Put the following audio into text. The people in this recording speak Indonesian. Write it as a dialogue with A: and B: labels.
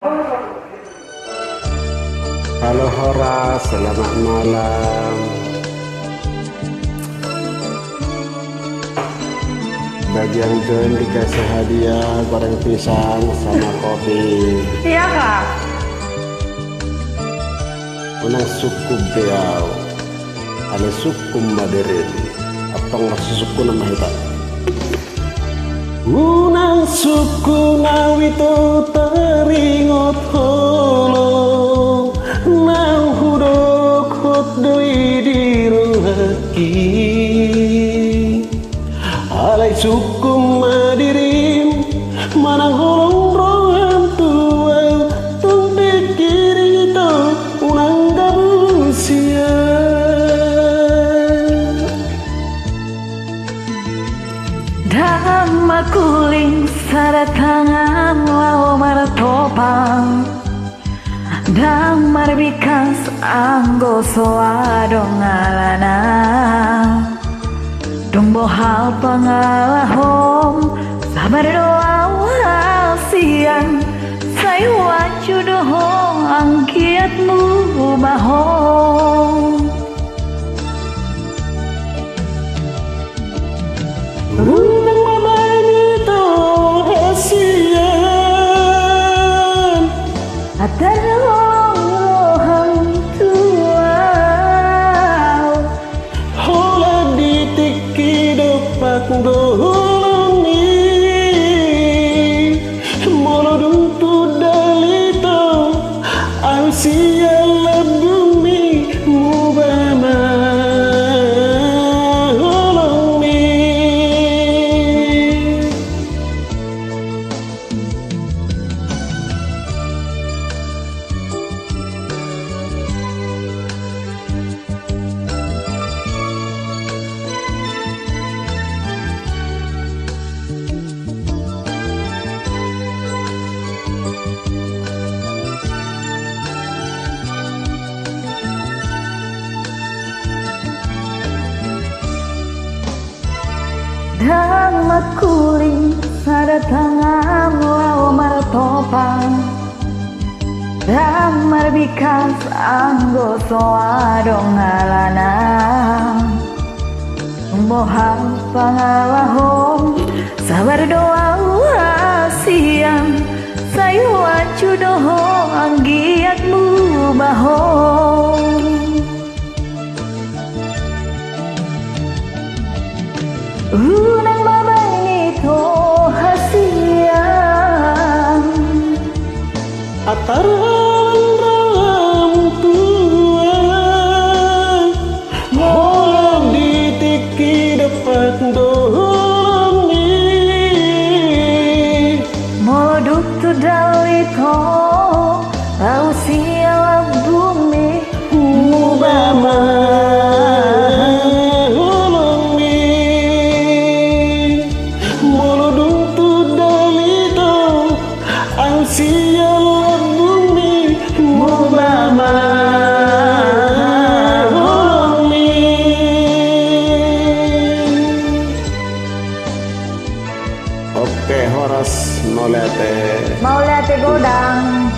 A: Halo Horas, selamat malam. Bagi yang join dikasih hadiah goreng pisang sama kopi.
B: Iya kak.
A: Unang suku beliau, ada suku Madirin, atau nggak suku nama hitam. Unang suku nawito teringot holo, nang hudok hot doi diruhaki. Alay suku Madirin, manang holong rohan tua, tung dikiri itu unang gabusia.
B: Dhamma kuling saratangan lau maratopang, Dhamma bikas anggo soadong alana, Dumbo hal pangalahom sabar doa wasian, saya wacu dohong angkiatmu bahong.
A: Unang mamani to hasian,
B: Atarong tua,
A: hola ditiki depak dohoni, molodung tu dalito, ausia lebumi mubama.
B: Dhamma kuling saratangan lau maratopang, Dhamma bikas anggo soadong alana, Mohang pangalahom sabar doa wasian, sayu wacu dohong anggiatmu bahong. Unang babay nito hasian,
A: Atarang tua, hola ditiki depak dohoni,
B: moloduk tu dalito ausia bumi
A: mubama. Siang bumi mubama holongi. Oke Horas mau lihat
B: mau lihat godang.